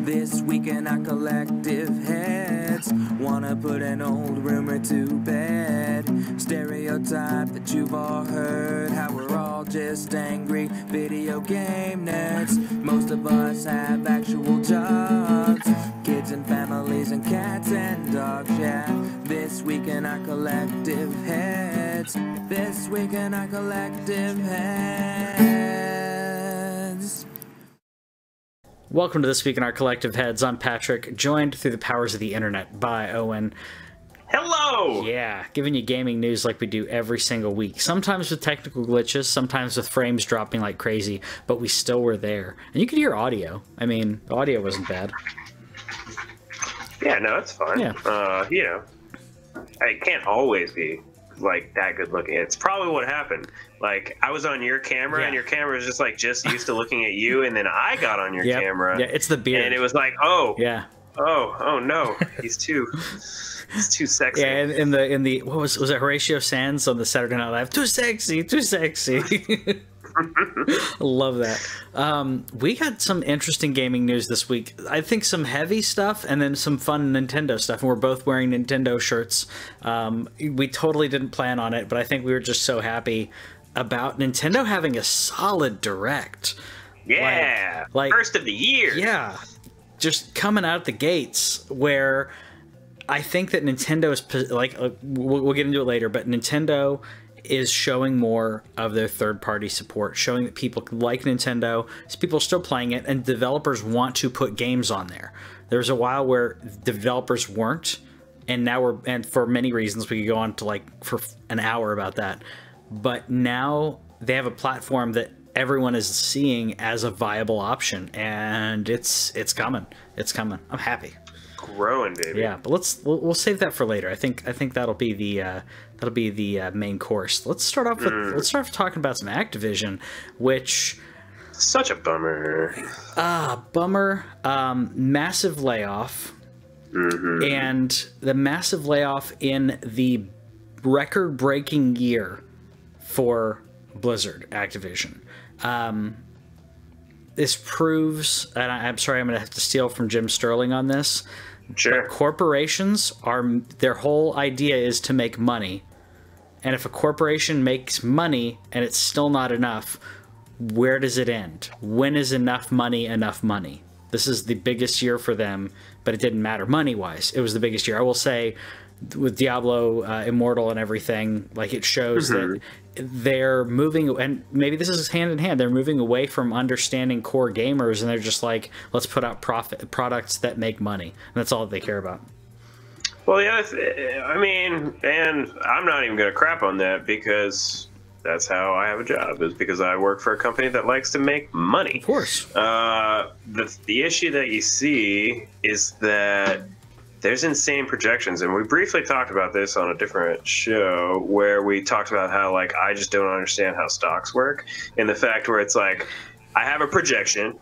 This week in our collective heads, wanna put an old rumor to bed. Stereotype that you've all heard, how we're all just angry video game nerds. Most of us have actual jobs, kids and families and cats and dogs, yeah. This week in our collective heads, this week in our collective heads. Welcome to This Week in Our Collective Heads. I'm Patrick, joined through the powers of the internet by Owen. Hello! Yeah, giving you gaming news like we do every single week. Sometimes with technical glitches, sometimes with frames dropping like crazy, but we still were there. And you could hear audio. I mean, the audio wasn't bad. Yeah, no, it's fine. Yeah. You know, it can't always be like that good looking. It's probably what happened. Like, I was on your camera, Yeah. and your camera was just like just used to looking at you, and then I got on your camera. Yeah, it's the beard. And it was like, oh, yeah. oh no, he's too sexy. Yeah, in the what was it Horatio Sands on the Saturday Night Live? Too sexy, too sexy. I love that. We got some interesting gaming news this week. I think some heavy stuff and then some fun Nintendo stuff. And we're both wearing Nintendo shirts. We totally didn't plan on it, but I think we were just so happy about Nintendo having a solid Direct. Yeah, like first of the year. Yeah, just coming out the gates where I think that Nintendo is like we'll get into it later, but Nintendo is showing more of their third-party support, showing that people like Nintendo, people are still playing it, and developers want to put games on there. There was a while where developers weren't, and now and for many reasons, we could go on to like for an hour about that. But now they have a platform that everyone is seeing as a viable option, and it's coming. It's coming. I'm happy. Growing, baby. Yeah, but we'll save that for later. I think that'll be the main course. Let's start off with talking about some Activision, which such a bummer. Bummer. Massive layoff, and the massive layoff in the record-breaking year for Blizzard Activision. This proves, and I'm sorry, I'm going to have to steal from Jim Sterling on this. Sure. But corporations their whole idea is to make money. And if a corporation makes money and it's still not enough, where does it end? When is enough money enough money? This is the biggest year for them, but it didn't matter money-wise. It was the biggest year. I will say, with Diablo Immortal and everything, like, it shows that they're moving, and maybe this is hand in hand, they're moving away from understanding core gamers, and they're just like, let's put out products that make money, and that's all that they care about. Well, yeah, I mean, and I'm not even going to crap on that, because that's how I have a job, is because I work for a company that likes to make money. Of course. The issue that you see is that there's insane projections, and we briefly talked about this on a different show where we talked about how, like, I just don't understand how stocks work, and the fact where it's like, I have a projection,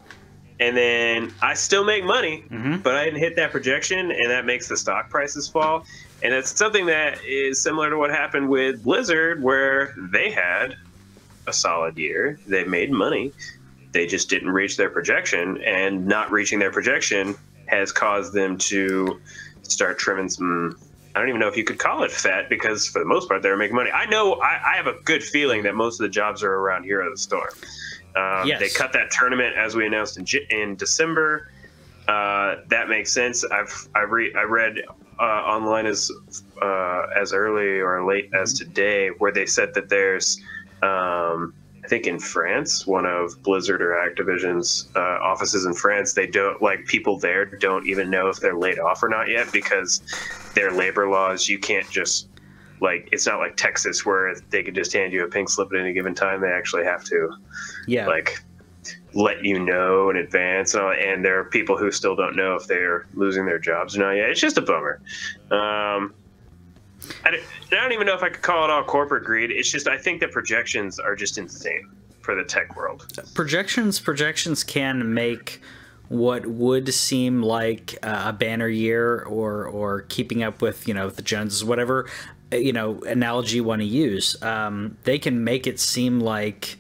and then I still make money, but I didn't hit that projection, and that makes the stock prices fall. And it's something that is similar to what happened with Blizzard, where they had a solid year, they made money, they just didn't reach their projection, and not reaching their projection has caused them to start trimming some, I don't even know if you could call it fat, because for the most part they're making money. I know, I have a good feeling that most of the jobs are around Hero of the Storm. Yes. They cut that tournament as we announced in December. That makes sense. I read online as early or late as today where they said that there's I think in France, one of Blizzard or Activision's offices in France, they don't, like, people there don't even know if they're laid off or not yet, because their labor laws, you can't just, like, it's not like Texas where they could just hand you a pink slip at any given time. They actually have to, like, let you know in advance. And there are people who still don't know if they're losing their jobs or not yet. It's just a bummer. I don't even know if I could call it all corporate greed. It's just, I think the projections are just insane for the tech world. Projections can make what would seem like a banner year or keeping up with, the Joneses, whatever, analogy you want to use. They can make it seem like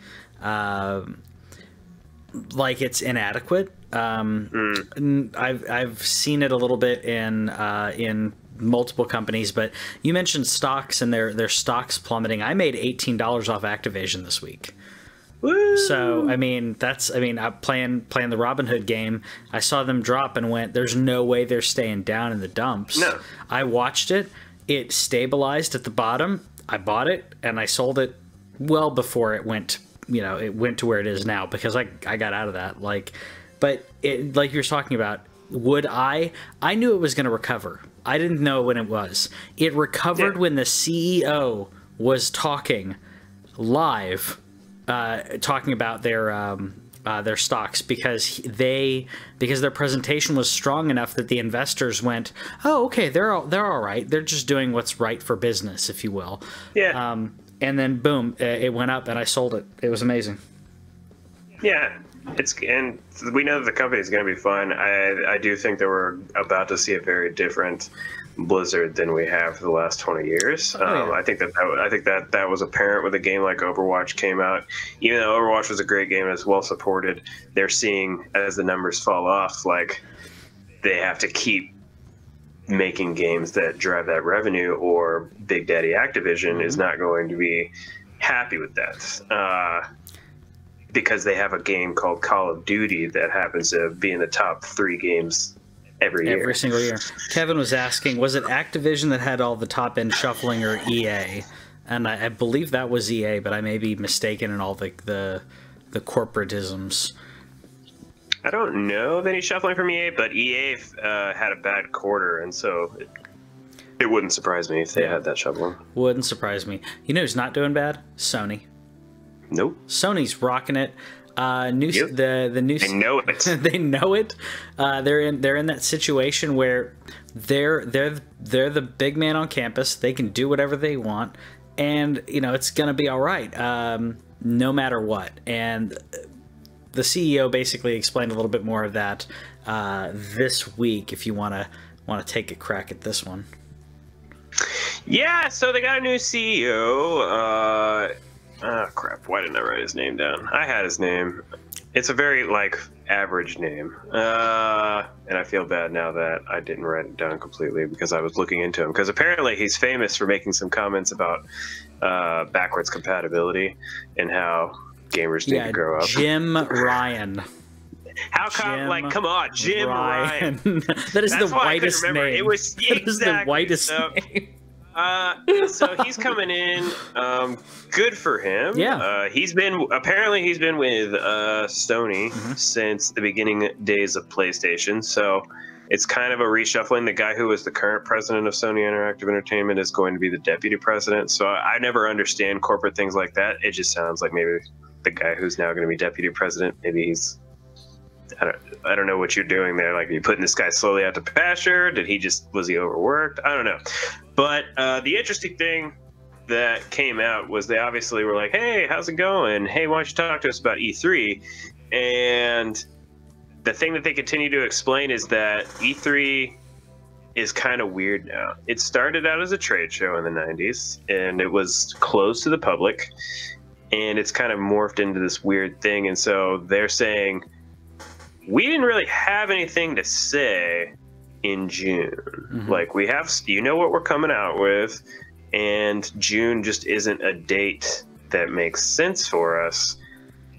it's inadequate I've seen it a little bit in multiple companies, but you mentioned stocks and their stocks plummeting. I made $18 off Activision this week. Woo! So I'm playing the Robin Hood game. I saw them drop and went, there's no way they're staying down in the dumps. No. I watched it. It stabilized at the bottom. I bought it and I sold it well before it went, it went to where it is now, because I got out of that. But it, like you're talking about, I knew it was going to recover. I didn't know when it was. It recovered when the CEO was talking live, talking about their stocks, because their presentation was strong enough that the investors went, oh, okay, they're all right. They're just doing what's right for business, if you will. Yeah. And then boom, it went up, and I sold it. It was amazing. Yeah. And we know that the company is going to be fine. I do think that we're about to see a very different Blizzard than we have for the last 20 years. I think that was apparent when a game like Overwatch came out. Even though Overwatch was a great game and it's well supported, they're seeing, as the numbers fall off, like they have to keep making games that drive that revenue, or Big Daddy Activision is not going to be happy with that. Because they have a game called Call of Duty that happens to be in the top 3 games every year. Every single year. Kevin was asking, was it Activision that had all the top-end shuffling, or EA? And I believe that was EA, but I may be mistaken in all the corporatisms. I don't know of any shuffling from EA, but EA had a bad quarter, and so it wouldn't surprise me if they had that shuffling. Wouldn't surprise me. You know who's not doing bad? Sony. Nope. Sony's rocking it. The new. They know it. They know it. They're in that situation where they're the big man on campus. They can do whatever they want, and it's gonna be all right, no matter what. And the CEO basically explained a little bit more of that this week. If you want to take a crack at this one. Yeah. So they got a new CEO. Oh, crap. Why didn't I write his name down? I had his name. It's a very, average name. And I feel bad now that I didn't write it down completely, because I was looking into him. Because apparently he's famous for making some comments about backwards compatibility and how gamers need to grow up. Jim Ryan. How come, come on, Jim Ryan. That is the whitest name. It was that is the whitest name. So he's coming in. Good for him. Yeah. He's been with Sony since the beginning days of PlayStation. So it's kind of a reshuffling. The guy who was the current president of Sony Interactive Entertainment is going to be the deputy president. So I never understand corporate things like that. It just sounds like maybe the guy who's now going to be deputy president, maybe he's, I don't know what you're doing there. Like, are you putting this guy slowly out to pasture? Was he overworked? I don't know. But the interesting thing that came out was they obviously were like, hey, how's it going? Hey, why don't you talk to us about E3? And the thing that they continue to explain is that E3 is kind of weird now. It started out as a trade show in the 90s, and it was closed to the public, and it's kind of morphed into this weird thing. And so they're saying, we didn't really have anything to say in June. Like, we have, what we're coming out with, and June just isn't a date that makes sense for us.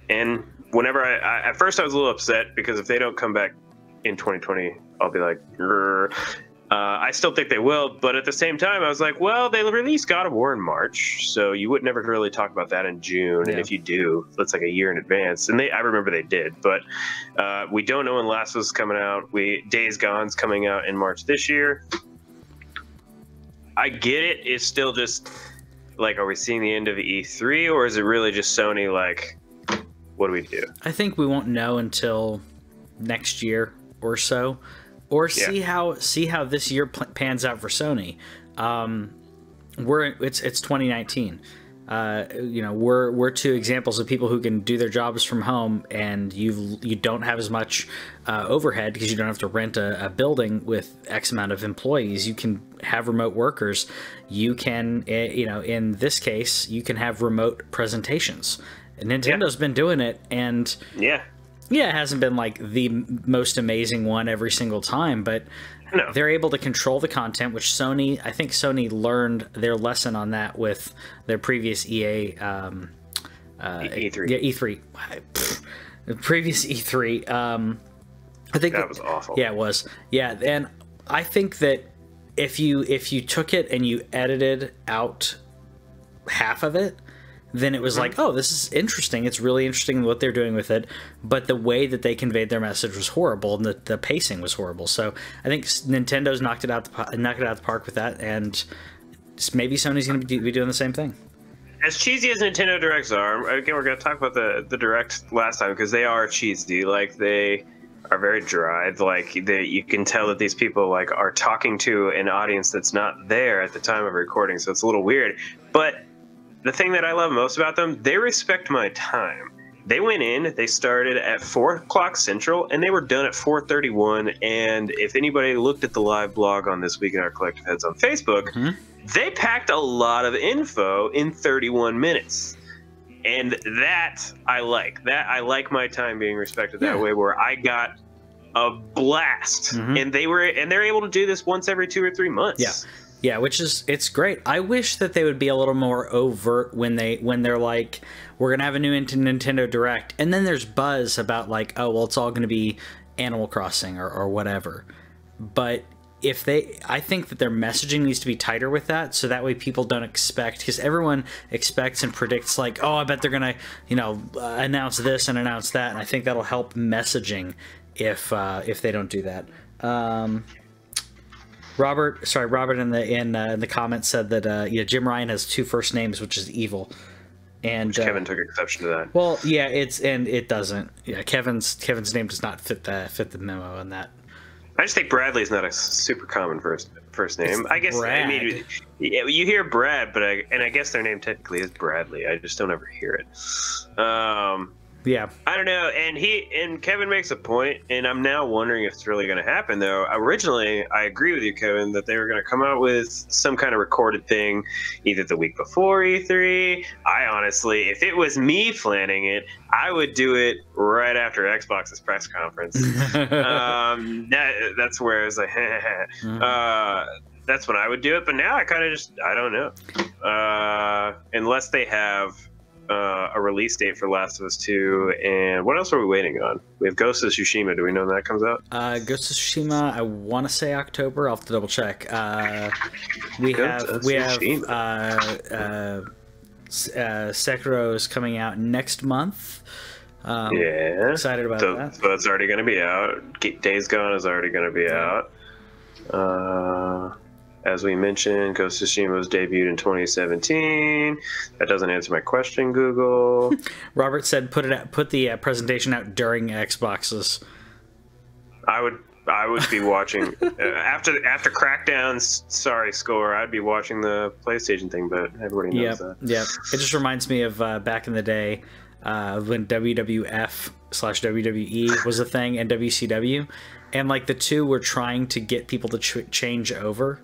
And whenever at first I was a little upset, because if they don't come back in 2020, I'll be like, I still think they will, but at the same time, I was like, well, they released God of War in March, so you would never really talk about that in June, and if you do, that's like a year in advance. And I remember they did, but we don't know when Last of Us is coming out. Days Gone's coming out in March this year. I get it. It's still just like, are we seeing the end of E3, or is it really just Sony? Like, what do we do? I think we won't know until next year or so. Or see how this year pans out for Sony. It's 2019. We're two examples of people who can do their jobs from home, and you don't have as much overhead because you don't have to rent a building with X amount of employees. You can have remote workers. You can, in this case, you can have remote presentations. And Nintendo's been doing it, and Yeah, it hasn't been like the most amazing one every single time, but No. they're able to control the content, which I think Sony learned their lesson on that with their previous EA E3. Yeah, E3. The previous E3. I think that was awful. Yeah, it was. Yeah, and I think that if you took it and you edited out half of it, then it was like, oh, this is interesting. It's really interesting what they're doing with it. But the way that they conveyed their message was horrible, and the pacing was horrible. So I think Nintendo's knocked it out the park with that, and maybe Sony's going to be doing the same thing. As cheesy as Nintendo Directs are, again, we're going to talk about the Direct last time because they are cheesy. Like, they are very dry. Like, you can tell that these people like are talking to an audience that's not there at the time of recording, so it's a little weird. But the thing that I love most about them, they respect my time. They went in, they started at 4 o'clock Central, and they were done at 4:31. And if anybody looked at the live blog on This Week in Our Collective Heads on Facebook, they packed a lot of info in 31 minutes. And that I like. That I like my time being respected that way, where I got a blast. And they're able to do this once every 2 or 3 months. Yeah. Yeah, it's great. I wish that they would be a little more overt when they're like, we're gonna have a new Nintendo Direct, and then there's buzz about like, oh well, it's all gonna be Animal Crossing or whatever. But I think that their messaging needs to be tighter with that, so that way people don't expect, because everyone expects and predicts like, oh, I bet they're gonna, announce this and announce that, and I think that'll help messaging if they don't do that. Robert in the comments said that Jim Ryan has 2 first names, which is evil, and Kevin took exception to that. Well, yeah, it doesn't. Yeah, Kevin's name does not fit the memo on that. I just think Bradley's not a super common first name. I guess Brad. I mean, you hear Brad, but I guess their name technically is Bradley. I just don't ever hear it. Yeah, I don't know, and Kevin makes a point, and I'm now wondering if it's really going to happen. Though originally, I agree with you, Kevin, that they were going to come out with some kind of recorded thing, either the week before E3. I honestly, if it was me planning it, I would do it right after Xbox's press conference. That's where I was like, that's when I would do it. But now I kind of I don't know, unless they have a release date for Last of Us 2, and what else are we waiting on? We have Ghost of Tsushima. Do we know when that comes out? Ghost of Tsushima, I want to say October. I'll have to double check. Sekiro is coming out next month. Yeah, excited about that. So that's already going to be out. Days Gone is already going to be out. As we mentioned, Ghost of Tsushima was debuted in 2017. That doesn't answer my question, Google. Robert said put the presentation out during Xboxes. I would be watching after Crackdown's score. I'd be watching the PlayStation thing, but everybody knows that. Yeah, it just reminds me of back in the day when WWF/WWE was a thing and WCW, and like the two were trying to get people to change over.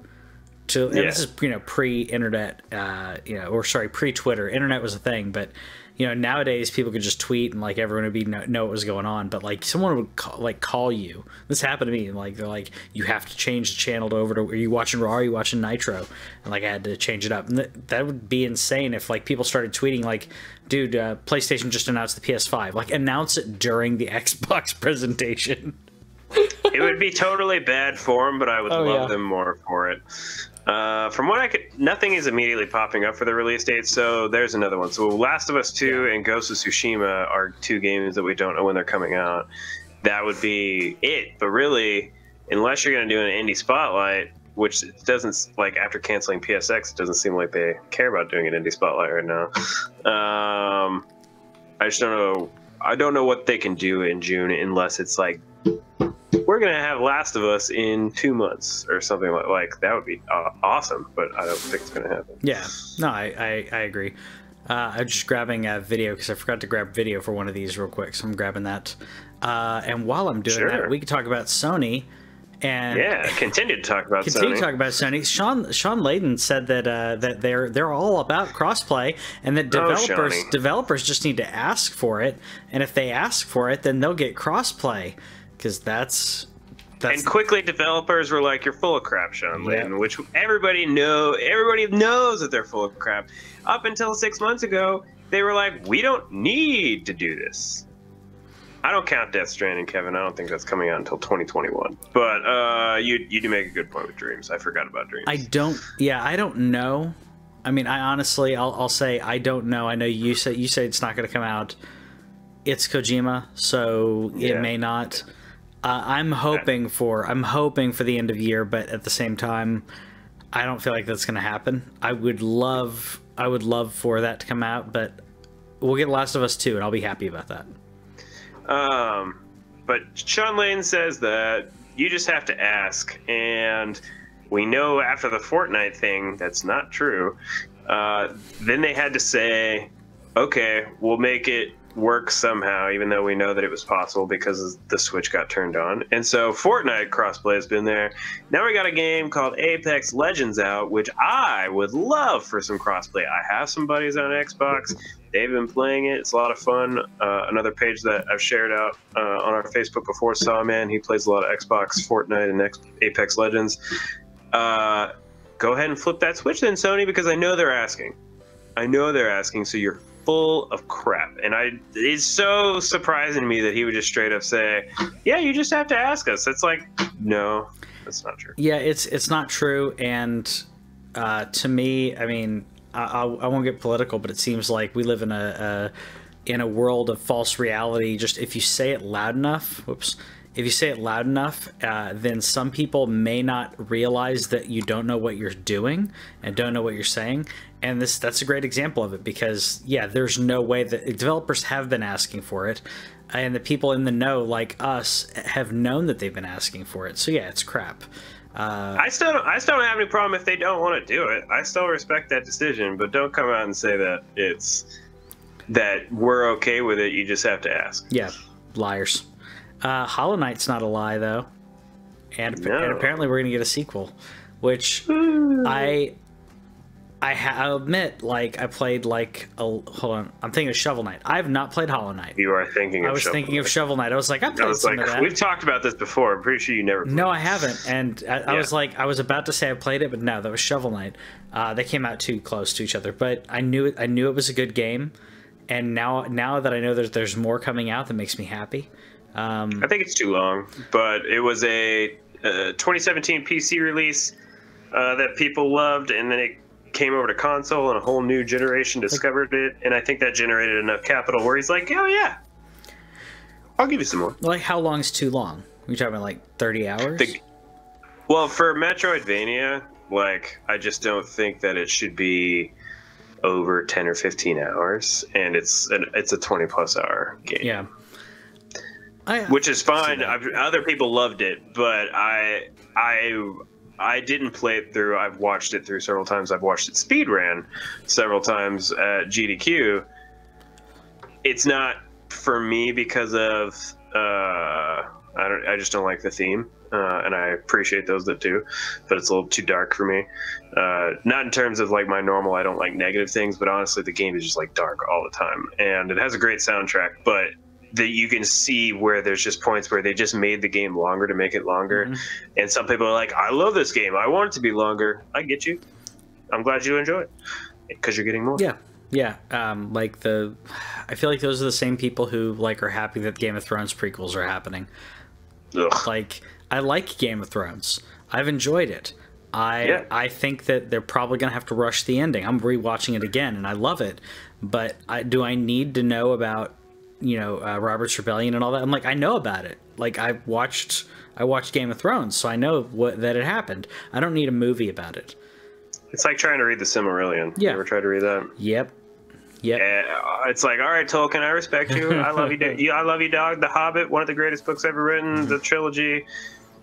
And this is pre-internet, pre-Twitter. Internet was a thing, but nowadays people could just tweet and like everyone would know what was going on. But like someone would call you. This happened to me, and like they're like, you have to change the channel over to, are you watching Raw? Or are you watching Nitro? And like I had to change it up. And that would be insane if like people started tweeting like, dude, PlayStation just announced the PS5. Like announce it during the Xbox presentation. It would be totally bad form, but I would love them more for it. From what nothing is immediately popping up for the release date, so there's another one. So Last of Us 2 and Ghost of Tsushima are 2 games that we don't know when they're coming out. That would be it. But really, unless you're going to do an indie spotlight, which it doesn't, like after canceling PSX, it doesn't seem like they care about doing an indie spotlight right now. I just don't know. I don't know what they can do in June unless it's like, we're going to have Last of Us in 2 months or something like that would be awesome, but I don't think it's going to happen. Yeah, no, I agree. I'm just grabbing a video because I forgot to grab video for one of these real quick, so I'm grabbing that. And while I'm doing that, we can talk about Sony And continue to talk about continue Sony. to talk about Sony. Sean Layden said that that they're all about crossplay, and that developers just need to ask for it, and if they ask for it, then they'll get crossplay, because that's. And quickly, developers were like, "You're full of crap, Sean Layden," which everybody knows that they're full of crap. Up until 6 months ago, they were like, "We don't need to do this." I don't count Death Stranding, Kevin. I don't think that's coming out until 2021. But you do make a good point with Dreams. I forgot about Dreams. I don't know. I mean, I honestly, I'll say I don't know. I know you say it's not going to come out. It's Kojima, so it may not. I'm hoping for the end of year, but at the same time, I don't feel like that's going to happen. I would love for that to come out, but we'll get Last of Us 2, and I'll be happy about that. But Sean Layden says that you just have to ask, and we know after the Fortnite thing that's not true. Then they had to say, okay, we'll make it work somehow, even though we know that it was possible because the Switch got turned on. And so Fortnite crossplay has been there. Now we got a game called Apex Legends out, which I would love for some crossplay. I have some buddies on Xbox. They've been playing it. It's a lot of fun. Another page that I've shared out on our Facebook before, Sawman, he plays a lot of Xbox, Fortnite, and Apex Legends. Go ahead and flip that Switch then, Sony, because I know they're asking. So you're full of crap. And it's so surprising to me that he would just straight up say, yeah, you just have to ask us. It's like, no, that's not true. Yeah, it's not true. And to me, I mean, I won't get political, but it seems like we live in a world of false reality. Just if you say it loud enough, then some people may not realize that you don't know what you're doing and don't know what you're saying. And that's a great example of it, because there's no way that developers have been asking for it, and the people in the know like us have known that they've been asking for it. So it's crap. I still don't have any problem if they don't want to do it. I still respect that decision, but don't come out and say that we're okay with it. You just have to ask. Yeah, liars. Hollow Knight's not a lie though, and apparently we're gonna get a sequel, which I'll admit, like, I played hold on, I'm thinking of Shovel Knight. I have not played Hollow Knight. You are thinking of Shovel Knight. I was like, I played some of that. We've talked about this before. I'm pretty sure you never played No, I haven't. And I was like, I was about to say I played it, but no, that was Shovel Knight. They came out too close to each other. But I knew it was a good game. And now that I know that there's more coming out, that makes me happy. I think it's too long. But it was a 2017 PC release that people loved, and then it came over to console, and a whole new generation discovered it, and I think that generated enough capital where he's like, oh yeah, I'll give you some more. Like, how long is too long? Are you talking about like 30 hours? Well, for Metroidvania, like, I just don't think that it should be over 10 or 15 hours, and it's a 20 plus hour game. Yeah. Which is fine. Other people loved it, but I didn't play it through. I've watched it through several times. I've watched it speedran several times at GDQ. It's not for me because of I just don't like the theme, and I appreciate those that do, but it's a little too dark for me. Not in terms of like my normal, I don't like negative things, but honestly, the game is just like dark all the time, and it has a great soundtrack, but that you can see where there's just points where they just made the game longer to make it longer. Mm-hmm. And some people are like, I love this game, I want it to be longer. I get you. I'm glad you enjoy it because you're getting more. Yeah. I feel like those are the same people who like are happy that Game of Thrones prequels are happening. Ugh. Like, I like Game of Thrones. I've enjoyed it. I think that they're probably gonna have to rush the ending. I'm rewatching it again and I love it, but do I need to know about Robert's Rebellion and all that? I'm like, I know about it. Like, I watched Game of Thrones, so I know that it happened. I don't need a movie about it. It's like trying to read the Silmarillion. Yeah. You ever tried to read that? Yep. It's like, all right, Tolkien, I respect you. I love you. I love you, dog. The Hobbit, one of the greatest books ever written. The trilogy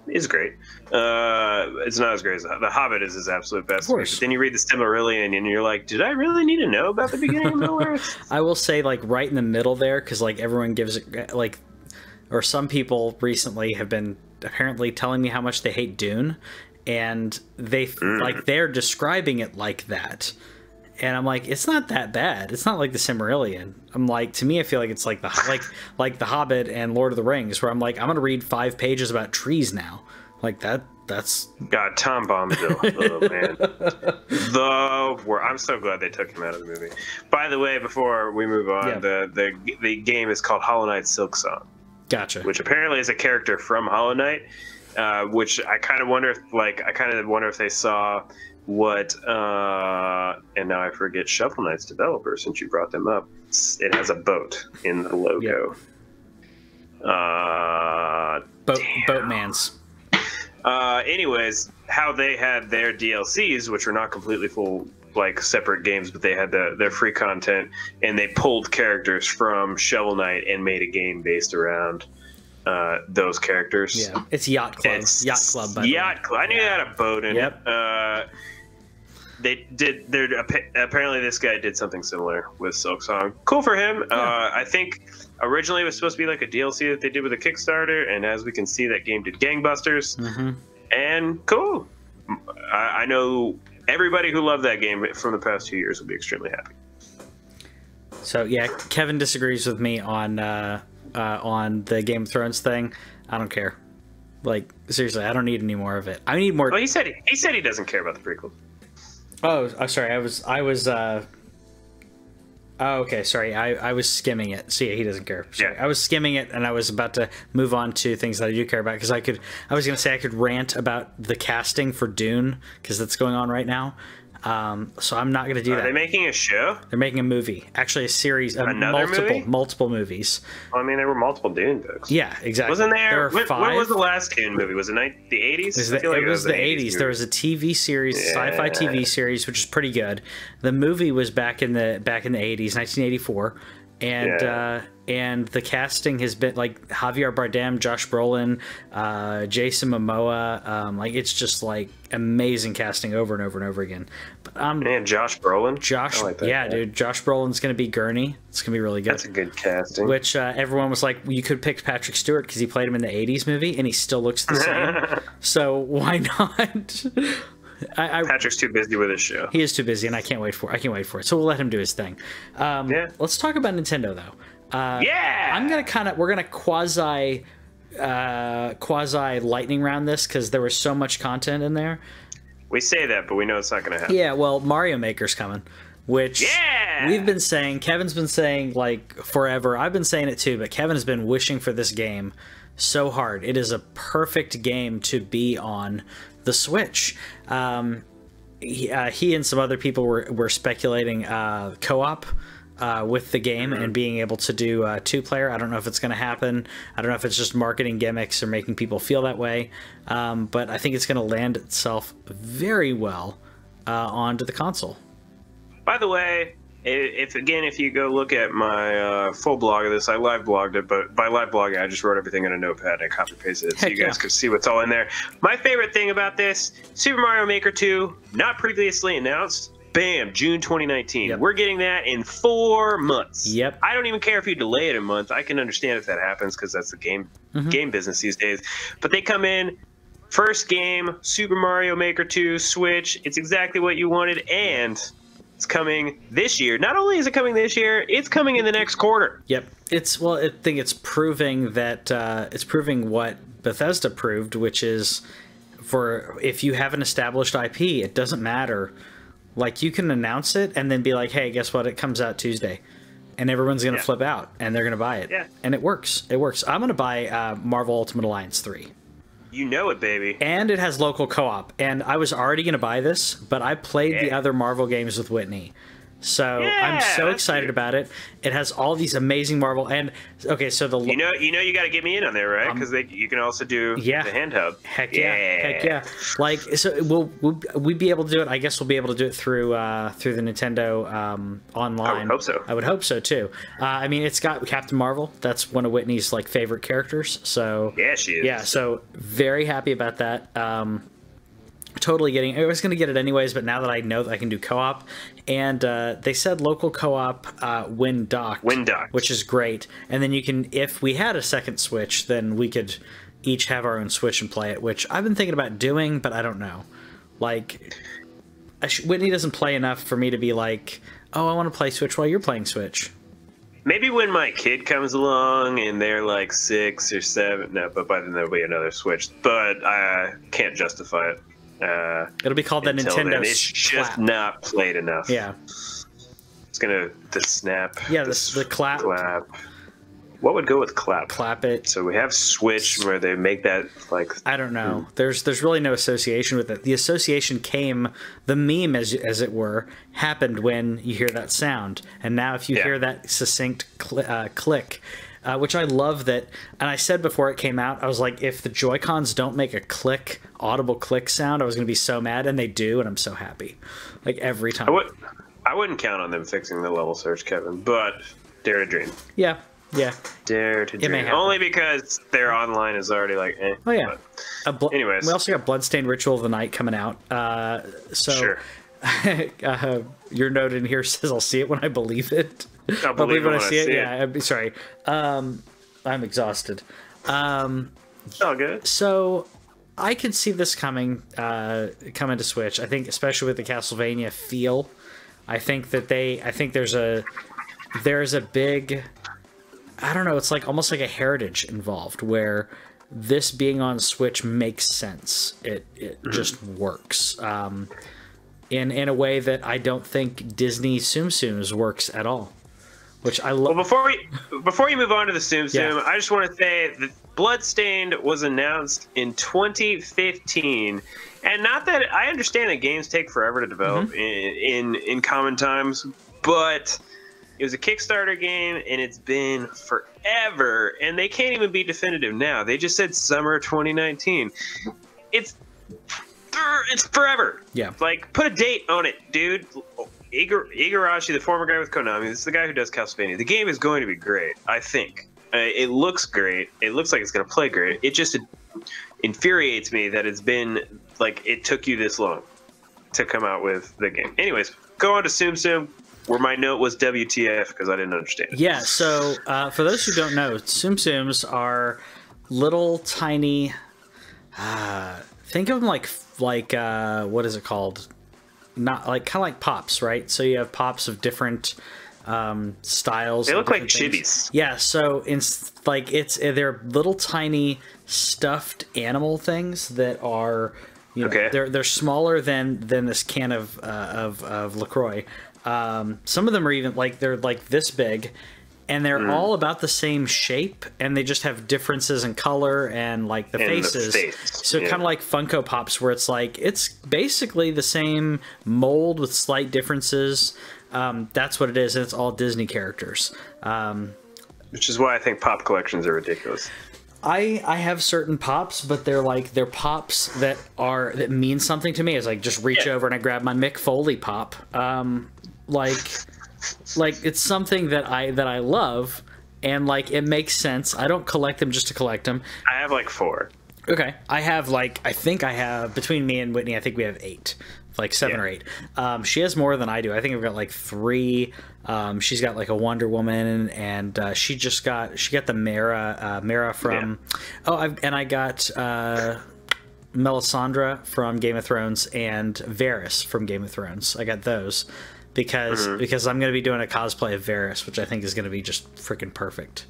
is great. It's not as great as The Hobbit is his absolute best. But then you read the Silmarillion and you're like, did I really need to know about the beginning of Middle-earth? I will say, like, right in the middle there, because like everyone gives it, like, or some people recently have been apparently telling me how much they hate Dune, and they're describing it like that. And I'm like, it's not that bad. It's not like the Silmarillion. I'm like, to me, I feel like it's like the Hobbit and Lord of the Rings, where I'm like, I'm gonna read 5 pages about trees now. Like that's God, Tom Bombadil. Oh man, I'm so glad they took him out of the movie. By the way, before we move on, the game is called Hollow Knight Silksong. Gotcha. Which apparently is a character from Hollow Knight. Which I kind of wonder if they saw what and now I forget Shovel Knight's developer, since you brought them up. It has a boat in the logo. Boatmans. Anyways, how they had their DLCs, which were not completely full, like separate games, but they had their free content, and they pulled characters from Shovel Knight and made a game based around those characters. Yeah, it's Yacht Club. Yacht Club. By Yacht Club. I knew it had a boat in it. They did. Apparently, this guy did something similar with Silksong. Cool for him. Yeah. I think originally it was supposed to be like a DLC that they did with a Kickstarter, and as we can see, that game did gangbusters. And cool. I know everybody who loved that game from the past 2 years will be extremely happy. So yeah, Kevin disagrees with me on the Game of Thrones thing. I don't care. Like, seriously, I don't need any more of it. I need more. Well, he said he doesn't care about the prequel. Oh, sorry. I was. Oh, okay. Sorry. I was skimming it. So yeah, he doesn't care. Sorry. Yeah. I was skimming it, and I was about to move on to things that I do care about, because I was going to say I could rant about the casting for Dune, because that's going on right now. So I'm not going to do that. Are they making a show? They're making a movie. Actually, a series of multiple movies. Well, I mean, there were multiple Dune books. Yeah, exactly. Wasn't there? When was the last Dune movie? Was it the 80s? It was the 80s. There was a TV series, sci-fi TV series, which is pretty good. The movie was back in the 80s, 1984. And the casting has been like Javier Bardem, Josh Brolin, Jason Momoa. Like, it's just like amazing casting over and over and over again. But man, Josh Brolin. I like that guy. Dude, Josh Brolin's gonna be Gurney. It's gonna be really good. That's a good casting. Which everyone was like, well, you could pick Patrick Stewart because he played him in the 80s movie and he still looks the same. So why not? Patrick's too busy with his show. He is too busy, and I can't wait for it. So we'll let him do his thing. Let's talk about Nintendo, though. We're gonna quasi lightning round this, because there was so much content in there. We say that, but we know it's not gonna happen. Yeah, well, Mario Maker's coming, which we've been saying. Kevin's been saying like forever. I've been saying it too, but Kevin has been wishing for this game so hard. It is a perfect game to be on the Switch. He and some other people were speculating co-op with the game and being able to do 2-player. I don't know if it's going to happen. I don't know if it's just marketing gimmicks or making people feel that way. But I think it's going to land itself very well onto the console. By the way, if you go look at my full blog of this, I live blogged it, but by live blogging, I just wrote everything in a notepad and copy pasted it so you guys could see what's all in there. My favorite thing about this, Super Mario Maker 2, not previously announced. Bam, June 2019. Yep. We're getting that in 4 months. Yep. I don't even care if you delay it a month. I can understand if that happens, because that's the game business these days. But they come in, first game, Super Mario Maker 2, Switch. It's exactly what you wanted, and it's coming this year. Not only is it coming this year, it's coming in the next quarter. Yep. I think it's proving that it's proving what Bethesda proved, which is if you have an established IP, it doesn't matter. Like, you can announce it and then be like, hey, guess what? It comes out Tuesday. And everyone's going to flip out, and they're going to buy it. Yeah. And it works. It works. I'm going to buy Marvel Ultimate Alliance 3. You know it, baby. And it has local co-op. And I was already going to buy this, but I played the other Marvel games with Whitney. So I'm so excited about it. It has all these amazing Marvel so the you got to get me in on there, right? Because you can also do the handheld. Heck yeah. Like, so we'll be able to do it. I guess we'll be able to do it through the Nintendo online. I would hope so too. I mean, it's got Captain Marvel. That's one of Whitney's like favorite characters. So yeah, she is. Yeah, so very happy about that. Totally getting. I was going to get it anyways, but now that I know that I can do co-op, and they said local co-op when docked, which is great. And then you can, if we had a second Switch, then we could each have our own Switch and play it, which I've been thinking about doing, but I don't know. Like, Whitney doesn't play enough for me to be like, oh, I want to play Switch while you're playing Switch. Maybe when my kid comes along and they're like 6 or 7, no, but by then there'll be another Switch. But I can't justify it. It'll be called the Nintendo then. It's just clap. not played enough. Yeah. It's gonna the snap. Yeah, the clap. Clap. What would go with clap? Clap it. So we have Switch where they make that like. I don't know. There's really no association with it. The association came, the meme as it were, happened when you hear that sound, and now if you hear that succinct click, which I love that. And I said before it came out, I was like, if the Joy-Cons don't make a click, audible click sound, I was gonna be so mad, and they do, and I'm so happy. Like every time. I wouldn't count on them fixing the level search, Kevin, but dare to dream. Yeah. Yeah. Dare to dream. Only because their online is already like, eh. Oh, yeah. Anyways. We also got Bloodstained Ritual of the Night coming out. Sure. Your note in here says, I'll see it when I believe it. I'll believe it when I see it. Yeah, I'm sorry. I'm exhausted. All good. So I could see this coming to Switch. I think especially with the Castlevania feel. I think that there's a big, I don't know, it's like almost like a heritage involved where this being on Switch makes sense. It just works in a way that I don't think Disney Tsum Tsums works at all, which I love. Well, before you move on to the Tsum Tsum, I just want to say that Bloodstained was announced in 2015, and not that I understand that games take forever to develop in common times, but it was a Kickstarter game, and it's been forever, and they can't even be definitive now. They just said summer 2019. It's forever. Yeah. Like, put a date on it, dude. Igarashi, the former guy with Konami, this is the guy who does Castlevania. The game is going to be great, I think. It looks great. It looks like it's going to play great. It just infuriates me that it's been, like, it took you this long to come out with the game. Anyways, go on to Tsum Tsum, where my note was WTF because I didn't understand it. Yeah, so for those who don't know, Tsum Tsums are little tiny, think of them like what is it called? Not like, kind of like pops, right? So you have pops of different styles. They look like chibis. Yeah, so they're little tiny stuffed animal things that are, you know, they're smaller than this can of LaCroix. Some of them are even like, they're like this big, and they're all about the same shape, and they just have differences in color and like the faces. So kind of like Funko Pops, where it's like, it's basically the same mold with slight differences. That's what it is, and it's all Disney characters. Which is why I think pop collections are ridiculous. I have certain pops, but they're pops that mean something to me. It's like, just reach over and I grab my Mick Foley pop. Like it's something that I love, and like it makes sense. I don't collect them just to collect them. I have like 4. Okay, I think I have, between me and Whitney, I think we have 8, like 7 or 8. She has more than I do. I think I've got like 3. She's got like a Wonder Woman, and she got the Mara from. I got Melisandre from Game of Thrones and Varys from Game of Thrones. I got those because I'm going to be doing a cosplay of Varys, which I think is going to be just freaking perfect.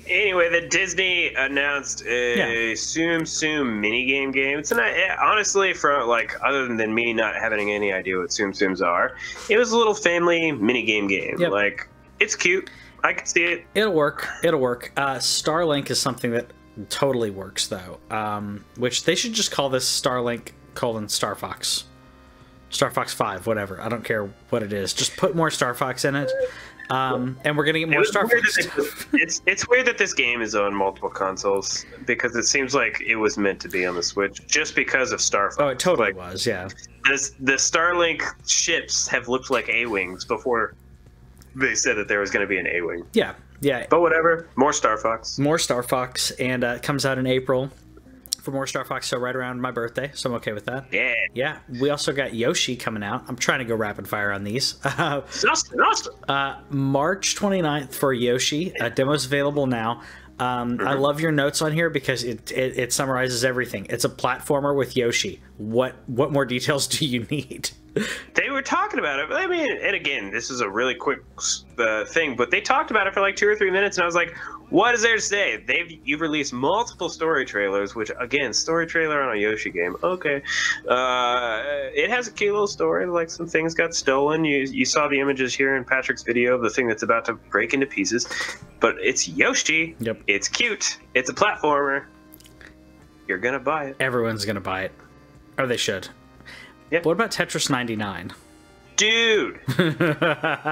Anyway, the Disney announced a Tsum Tsum minigame game. It's honestly, from like, other than me not having any idea what Tsum Tsums are, it was a little family minigame game. Yep. Like, it's cute. I can see it. It'll work. Starlink is something that totally works, though. Which they should just call this Starlink : Star Fox. Star Fox 5, whatever. I don't care what it is. Just put more Star Fox in it. And we're going to get more Star Fox. It's weird that this game is on multiple consoles, because it seems like it was meant to be on the Switch just because of Star Fox. Oh, it totally was, yeah. The Starlink ships have looked like A-Wings before they said that there was going to be an A-Wing. Yeah, yeah. But whatever. More Star Fox. More Star Fox, and it comes out in April. For more Star Fox, so right around my birthday, so I'm okay with that. Yeah. Yeah. We also got Yoshi coming out. I'm trying to go rapid fire on these. Awesome. March 29th for Yoshi. Demo's available now. I love your notes on here because it summarizes everything. It's a platformer with Yoshi. What more details do you need? They were talking about it. I mean, and again, this is a really quick thing, but they talked about it for like 2 or 3 minutes, and I was like, what is there to say? You've released multiple story trailers, which, again, story trailer on a Yoshi game. Okay. It has a cute little story, like some things got stolen. You saw the images here in Patrick's video of the thing that's about to break into pieces, but it's Yoshi. Yep. It's cute. It's a platformer. You're going to buy it. Everyone's going to buy it. Or they should. Yeah. What about Tetris 99? Dude,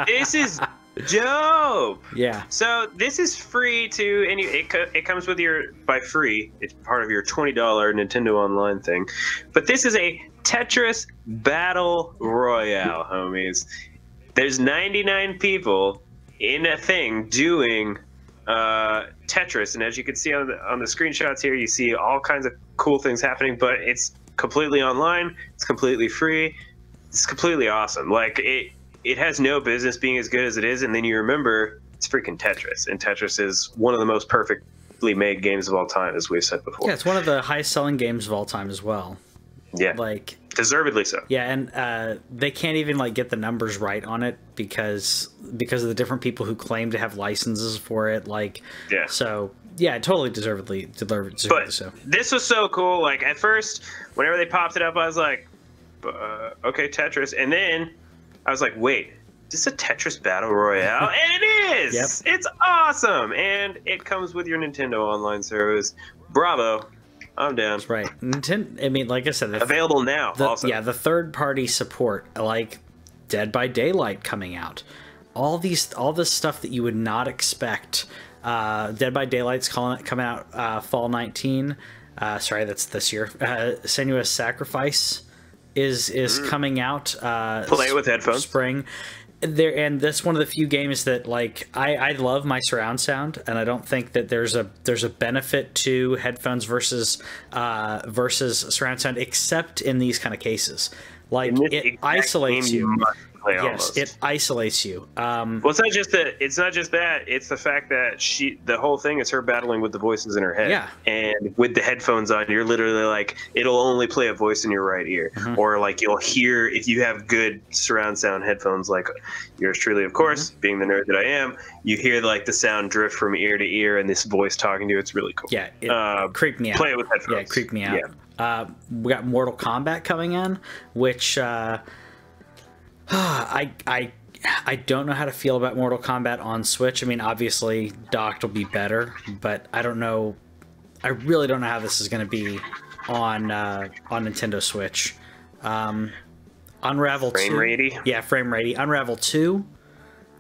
this is dope. Yeah. So this is free to any. It comes with your by free. It's part of your $20 Nintendo Online thing. But this is a Tetris Battle Royale, homies. There's 99 people in a thing doing Tetris, and as you can see on the screenshots here, you see all kinds of cool things happening. But it's completely online. It's completely free. It's completely awesome. Like it has no business being as good as it is, and then you remember it's freaking Tetris, and Tetris is one of the most perfectly made games of all time, as we've said before. Yeah, it's one of the highest selling games of all time as well. Yeah, like deservedly so. Yeah, and they can't even like get the numbers right on it because of the different people who claim to have licenses for it. Like, yeah. So yeah, totally deservedly but so. This was so cool. Like at first, whenever they popped it up, I was like, okay, Tetris, and then I was like, wait, is this a Tetris Battle Royale? And it is! Yep. It's awesome! And it comes with your Nintendo Online service. Bravo. I'm down. That's right. Nintendo, I mean, like I said, available now also. Yeah, the third-party support, like Dead by Daylight coming out. All this stuff that you would not expect. Dead by Daylight's coming out fall 19. Sorry, that's this year. Senua's Sacrifice is coming out play with headphones spring there, and that's one of the few games that like I love my surround sound, and I don't think that there's a benefit to headphones versus surround sound except in these kind of cases. Like it isolates you. Yes, almost. it isolates you. Well, it's not just that. It's the fact that the whole thing is her battling with the voices in her head. Yeah. And with the headphones on, you're literally like, it'll only play a voice in your right ear, or like you'll hear if you have good surround sound headphones, like yours truly, of course, being the nerd that I am. You hear like the sound drift from ear to ear, and this voice talking to you. It's really cool. Yeah, it creeped me out. Play it with headphones. Yeah, it creeped me out. Yeah. We got Mortal Kombat coming in, which. I don't know how to feel about Mortal Kombat on Switch. I mean, obviously, docked will be better, but I don't know. I really don't know how this is going to be on Nintendo Switch. Unravel 2. Frame ratey? Yeah, frame ratey. Unravel 2,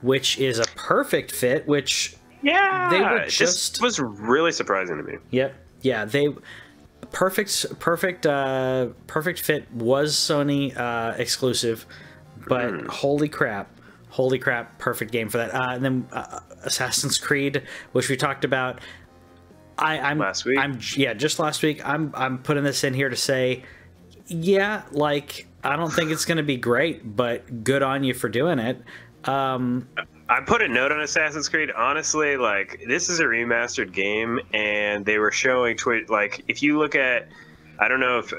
which is a perfect fit, which... Yeah, they were this was really surprising to me. Yep. Yeah, perfect fit was Sony exclusive. But holy crap, perfect game for that. And then Assassin's Creed, which we talked about. Last week. Just last week. I'm putting this in here to say, yeah, like I don't think it's going to be great, but good on you for doing it. I put a note on Assassin's Creed. Honestly, like this is a remastered game, and they were showing like if you look at. I don't know if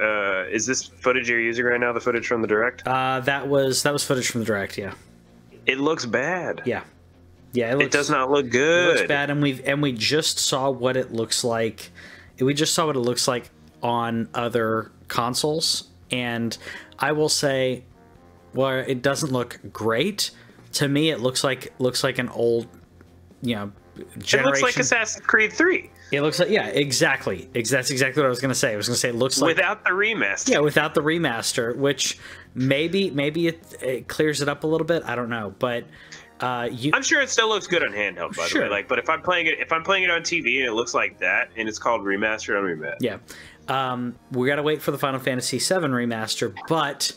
is this footage you're using right now, the footage from the Direct? That was footage from the Direct, yeah. It looks bad. Yeah. Yeah, it does not look good. It looks bad, and we just saw what it looks like. We just saw what it looks like on other consoles, and I will say, well, it doesn't look great. To me, it looks like an old, generation. It looks like Assassin's Creed 3. It looks like, yeah, exactly. That's exactly what I was going to say. I was going to say it looks like... Without the remaster. Yeah, without the remaster, which maybe it clears it up a little bit. I don't know, but... I'm sure it still looks good on handheld, by the way. Like, but if I'm playing it on TV and it looks like that, and it's called remastered, I'm mad. Yeah. We got to wait for the Final Fantasy VII remaster, but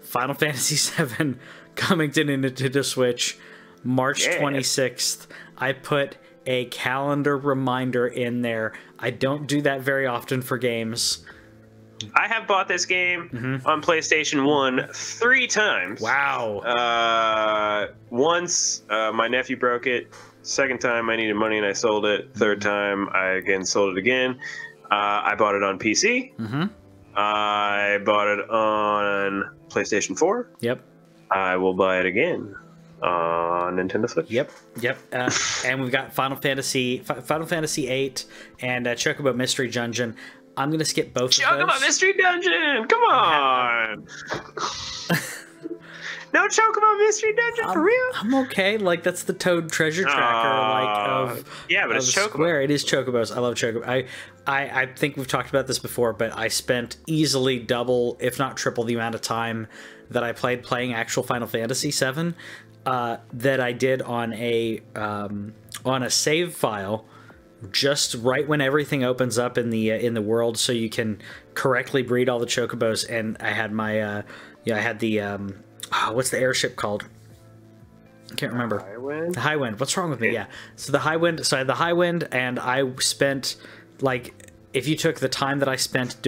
Final Fantasy VII coming to Nintendo Switch March 26th. I put a calendar reminder in there. I don't do that very often for games. I have bought this game on PlayStation 1 3 times. Wow. Once my nephew broke it, Second time, I needed money and I sold it. Third time, I again sold it again. I bought it on PC. Mm-hmm. I bought it on PlayStation 4. Yep. I will buy it again on Nintendo Switch. Yep. And we've got Final Fantasy VIII and Chocobo Mystery Dungeon. I'm gonna skip both of those. Chocobo Mystery Dungeon! Come on! No Chocobo Mystery Dungeon for real? I'm okay. Like, that's the Toad treasure tracker, but it's Chocobo. Square. It is Chocobos. I love Chocobo. I think we've talked about this before, but I spent easily double, if not triple, the amount of time that I playing actual Final Fantasy VII that I did on a save file, just right when everything opens up in the world, so you can correctly breed all the Chocobos. And I had my what's the airship called? I can't remember. The High Wind. What's wrong with me? Yeah. So the High Wind. So I had the High Wind, and I spent, like, if you took the time that I spent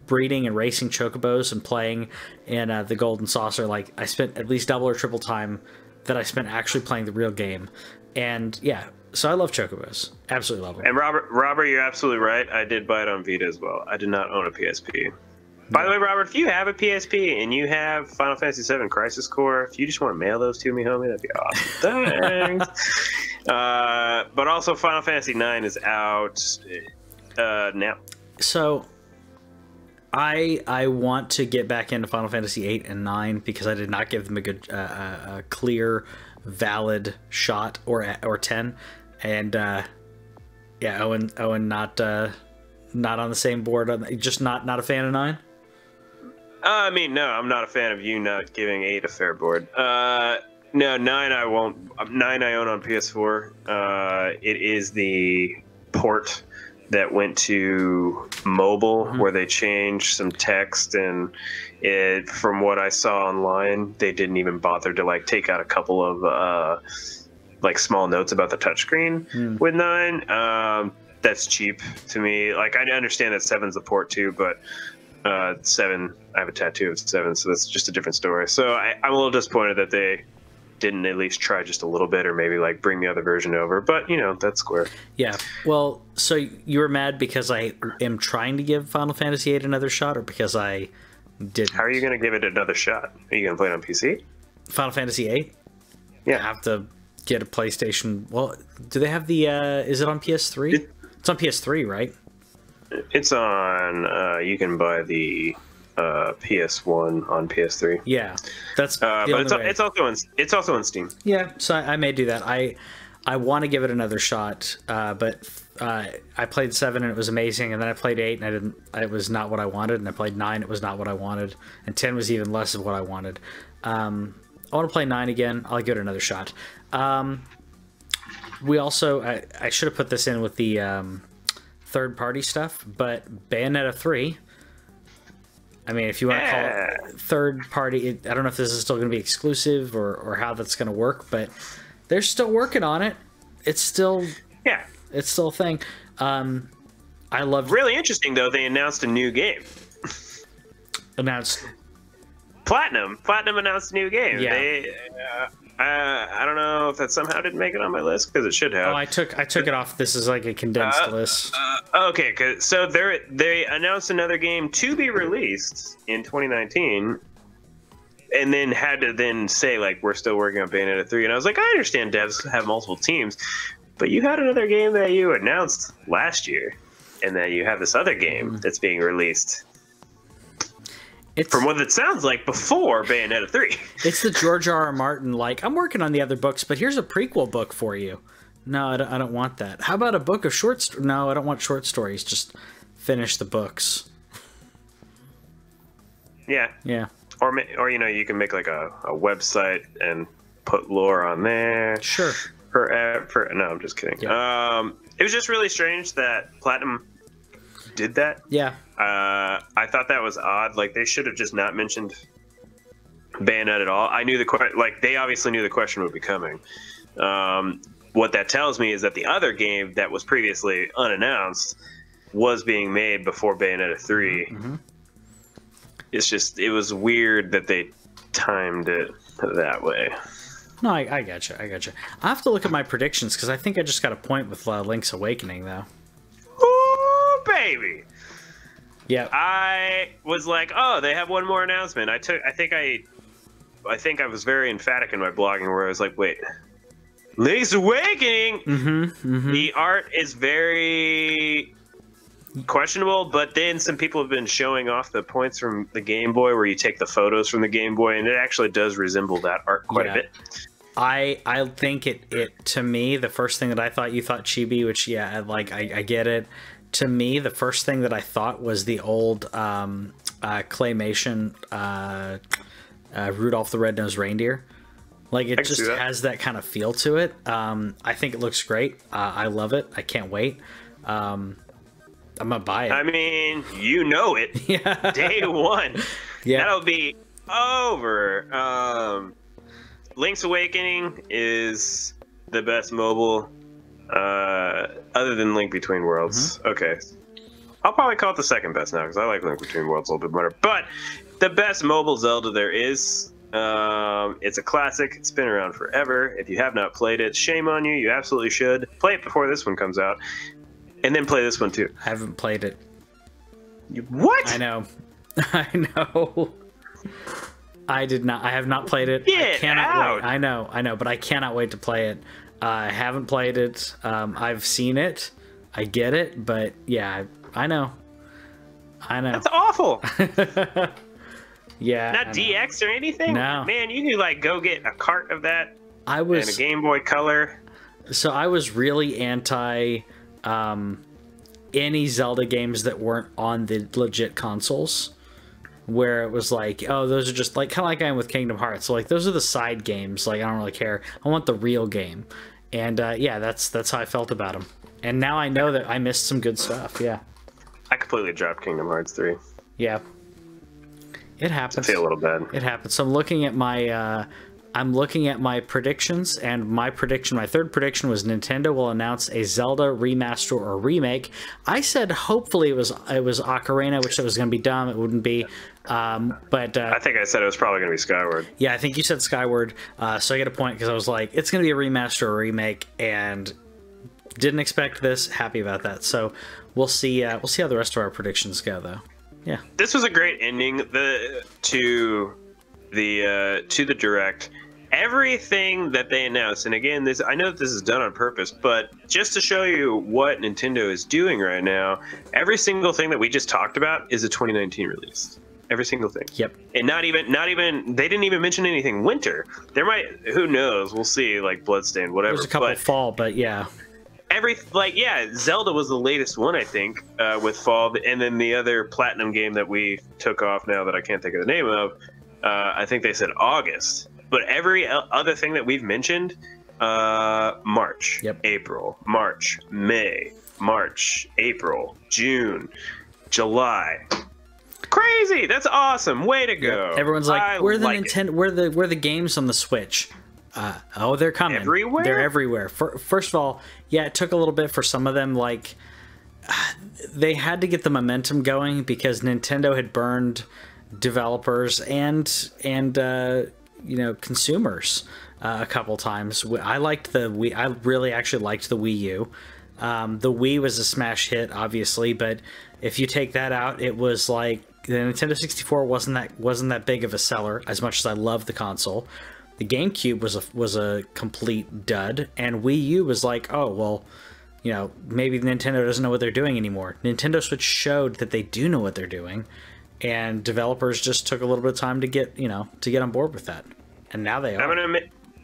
breeding and racing Chocobos and playing in the Golden Saucer, like, I spent at least double or triple time that I spent actually playing the real game. And yeah, so I love Chocobos. Absolutely love them. And Robert, you're absolutely right. I did buy it on Vita as well. I did not own a PSP. By the way, Robert, if you have a PSP and you have Final Fantasy VII Crisis Core, if you just want to mail those to me, homie, that'd be awesome. Thanks. But also, Final Fantasy IX is out now. So, I want to get back into Final Fantasy VIII and IX because I did not give them a good, a clear, valid shot, or 10, and yeah, Owen not on the same board. Just not a fan of 9. I mean, no, I'm not a fan of you not giving 8 a fair board. No, 9 I won't. 9 I own on PS4. It is the port that went to mobile, where they changed some text, and from what I saw online, they didn't even bother to, like, take out a couple of like small notes about the touchscreen with 9. That's cheap to me. Like, I understand that 7's the port too, but 7, I have a tattoo of 7, so that's just a different story. So I'm a little disappointed that they didn't at least try just a little bit, or maybe, like, bring the other version over. But, you know, that's Square. Yeah. Well, so you were mad because I am trying to give Final Fantasy VIII another shot, or because I didn't? How are you going to give it another shot? Are you going to play it on PC? Final Fantasy VIII? Yeah. I have to get a PlayStation. Well, do they have the... is it on PS3? It's on PS3, right? It's on. You can buy the PS1 on PS3. Yeah, that's. But it's also on Steam. Yeah, so I may do that. I want to give it another shot, but I played 7 and it was amazing, and then I played 8 and it was not what I wanted, and I played 9, it was not what I wanted, and 10 was even less of what I wanted. I want to play 9 again. I'll give it another shot. We also, I should have put this in with the third-party stuff, but Bayonetta 3, I mean, if you want to call it third-party, I don't know if this is still going to be exclusive or how that's going to work, but they're still working on it. It's still a thing. I love. Really interesting, though, they announced a new game. Platinum announced a new game. Yeah. I don't know if that somehow didn't make it on my list, because it should have. Oh, I took it off. This is like a condensed list. Okay, so they announced another game to be released in 2019, and then had to then say, like, we're still working on Bayonetta 3. And I was like, I understand devs have multiple teams, but you had another game that you announced last year, and then you have this other game that's being released. From what it sounds like, before Bayonetta 3. It's the George R.R. Martin, like, I'm working on the other books, but here's a prequel book for you. No, I don't want that. How about a book of short stories? No, I don't want short stories. Just finish the books. Yeah. Yeah. Or you know, you can make, like, a website and put lore on there. Sure. No, I'm just kidding. Yeah. It was just really strange that Platinum did that. Yeah. I thought that was odd. Like, they should have just not mentioned Bayonetta at all. I knew they obviously knew the question would be coming. What that tells me is that the other game that was previously unannounced was being made before Bayonetta 3. Mm-hmm. It's just, it was weird that they timed it that way. No, I got you. I got you. I have to look at my predictions because I think I just got a point with Link's Awakening, though. Ooh, baby. Yeah. I was like, oh, they have one more announcement. I think I was very emphatic in my blogging where I was like, wait, Link's Awakening. The art is very questionable, but then some people have been showing off the points from the Game Boy where you take the photos from the Game Boy, and it actually does resemble that art quite a bit. I think it to me, the first thing that I thought, you thought chibi, which I get it. To me, the first thing that I thought was the old claymation Rudolph the Red-Nosed Reindeer. Like, it just has that kind of feel to it. I think it looks great. I love it. I can't wait. I'm gonna buy it. I mean, you know it. Yeah. Day one. Yeah. That'll be over. Link's Awakening is the best mobile, other than Link Between Worlds. Okay. I'll probably call it the second best now, because I like Link Between Worlds a little bit better. But the best mobile Zelda there is. It's a classic. It's been around forever. If you have not played it, shame on you. You absolutely should. Play it before this one comes out. And then play this one too. I haven't played it. What? I know. I know. I did not. I have not played it. Get I cannot out. wait. I know, but I cannot wait to play it. I haven't played it. I've seen it. I get it, but yeah, I know. That's awful. Yeah. Not DX or anything? No. Man, you could like go get a cart of that I was and a Game Boy Color. So I was really anti any Zelda games that weren't on the legit consoles, where it was like, oh, those are just like kind of like I am with Kingdom Hearts. So like those are the side games. Like I don't really care. I want the real game. And yeah, that's how I felt about them. And now I know that I missed some good stuff. Yeah. I completely dropped Kingdom Hearts 3. Yeah. It happens. I feel a little bad. It happens. So I'm looking at my predictions, and my third prediction was Nintendo will announce a Zelda remaster or remake. I said hopefully it was Ocarina, which was going to be dumb. It wouldn't be. But I think I said it was probably going to be Skyward. Yeah, I think you said Skyward. So I get a point because I was like, it's going to be a remaster or remake, and didn't expect this. Happy about that. So we'll see. We'll see how the rest of our predictions go, though. Yeah. This was a great ending to the Direct. Everything that they announced, and again, I know that this is done on purpose, but just to show you what Nintendo is doing right now, every single thing that we just talked about is a 2019 release. Every single thing. Yep. And not even they didn't even mention anything winter. There might, who knows? We'll see, like Bloodstained, whatever. There's a couple fall, but yeah. Zelda was the latest one, I think, with fall, and then the other Platinum game that we took off now that I can't think of the name of, I think they said August. But every other thing that we've mentioned, March, April, March, May, March, April, June, July. Crazy! That's awesome. Way to go! Yep. Everyone's like, where the games on the Switch? Oh, they're coming. Everywhere? They're everywhere. First of all, yeah, it took a little bit for some of them. Like, they had to get the momentum going because Nintendo had burned developers and consumers a couple times. I liked the Wii. I really actually liked the Wii U. The Wii was a smash hit, obviously, but if you take that out, it was like the Nintendo 64 wasn't that big of a seller. As much as I love the console. The GameCube was a complete dud, and Wii U was like, oh, well, maybe Nintendo doesn't know what they're doing anymore. Nintendo Switch showed that they do know what they're doing, and developers just took a little bit of time to get on board with that. And now they are. I'm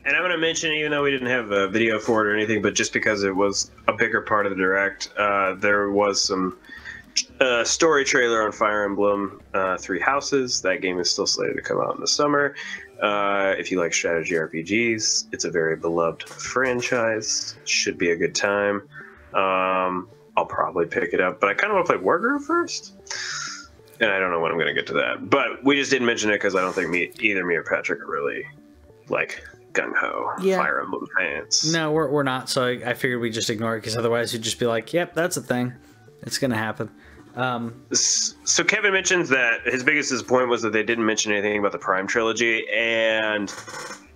gonna mention, even though we didn't have a video for it or anything, but just because it was a bigger part of the Direct, there was some story trailer on Fire Emblem Three Houses. That game is still slated to come out in the summer. If you like strategy RPGs, it's a very beloved franchise. Should be a good time. I'll probably pick it up, but I kind of want to play Wargroove first. And I don't know when I'm going to get to that. But we just didn't mention it because I don't think either me or Patrick are really, like, gung-ho Fire Emblem fans. No, we're not, so I figured we'd just ignore it because otherwise you'd just be like, yep, that's a thing. It's going to happen. So Kevin mentions that his biggest disappointment was that they didn't mention anything about the Prime trilogy, and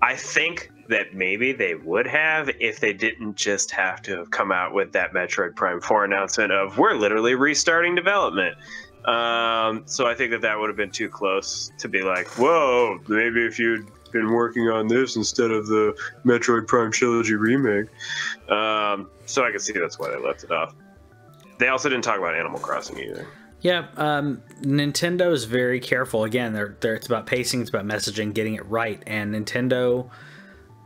I think that maybe they would have if they didn't just have to have come out with that Metroid Prime 4 announcement of we're literally restarting development. So I think that would have been too close to be like, whoa, maybe if you'd been working on this instead of the Metroid Prime trilogy remake. So I can see that's why they left it off. They also didn't talk about Animal Crossing either. Yeah, Nintendo is very careful. Again, it's about pacing, it's about messaging, getting it right. And Nintendo,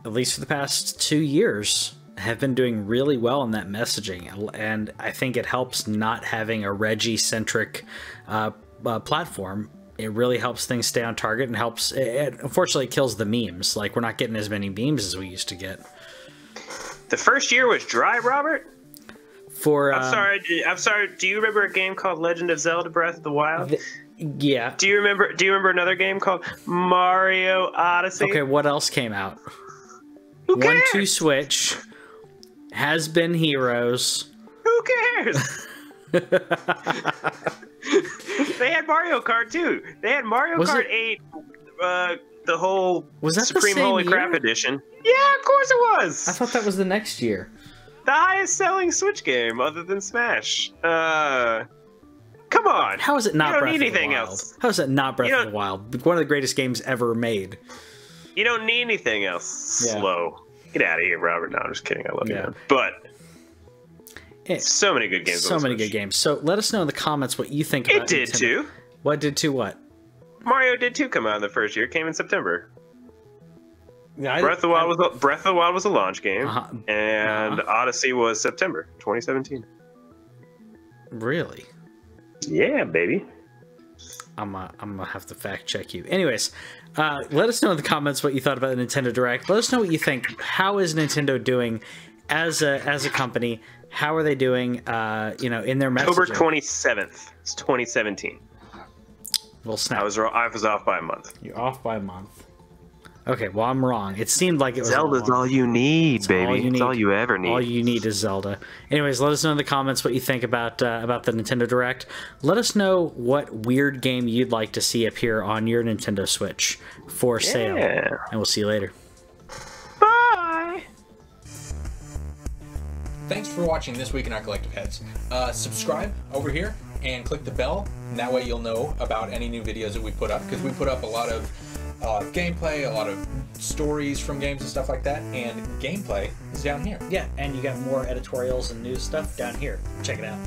at least for the past 2 years, have been doing really well in that messaging. And I think it helps not having a Reggie-centric platform. It really helps things stay on target and helps. It unfortunately kills the memes. Like, we're not getting as many memes as we used to get. The first year was dry, Robert? I'm sorry. Do you remember a game called Legend of Zelda: Breath of the Wild? Yeah. Do you remember another game called Mario Odyssey? Okay, what else came out? Who cares? 1-2 Switch, Has Been Heroes. Who cares? They had Mario Kart too. They had Mario Kart 8. The whole Supreme Holy Crap edition. Yeah, of course it was. I thought that was the next year. The highest selling Switch game other than Smash. Come on. How is it not Breath of the Wild? Else. How is it not Breath of the Wild? One of the greatest games ever made. You don't need anything else. Slow. Get out of here, Robert. No, I'm just kidding. I love you, man. But so many good games. So many good games. So let us know in the comments what you think about it. It did too. What did too? What? Mario did too come out in the first year. It came in September. Yeah, Breath of the Wild was a launch game, and Odyssey was September 2017. Really? Yeah, baby. I'm gonna have to fact check you. Anyways, let us know in the comments what you thought about the Nintendo Direct. Let us know what you think. How is Nintendo doing as a company? How are they doing? In their messaging? October 27th. It's 2017. Well, snap. I was off by a month. You're off by a month. Okay, well, I'm wrong. It seemed like it was Zelda's all you need, baby. It's all you ever need. All you need is Zelda. Anyways, let us know in the comments what you think about the Nintendo Direct. Let us know what weird game you'd like to see appear on your Nintendo Switch for sale. And we'll see you later. Bye! Thanks for watching This Week in Our Collective Heads. Subscribe over here and click the bell, and that way you'll know about any new videos that we put up, because we put up a lot of gameplay, a lot of stories from games and stuff like that, and gameplay is down here. Yeah, and you got more editorials and news stuff down here. Check it out.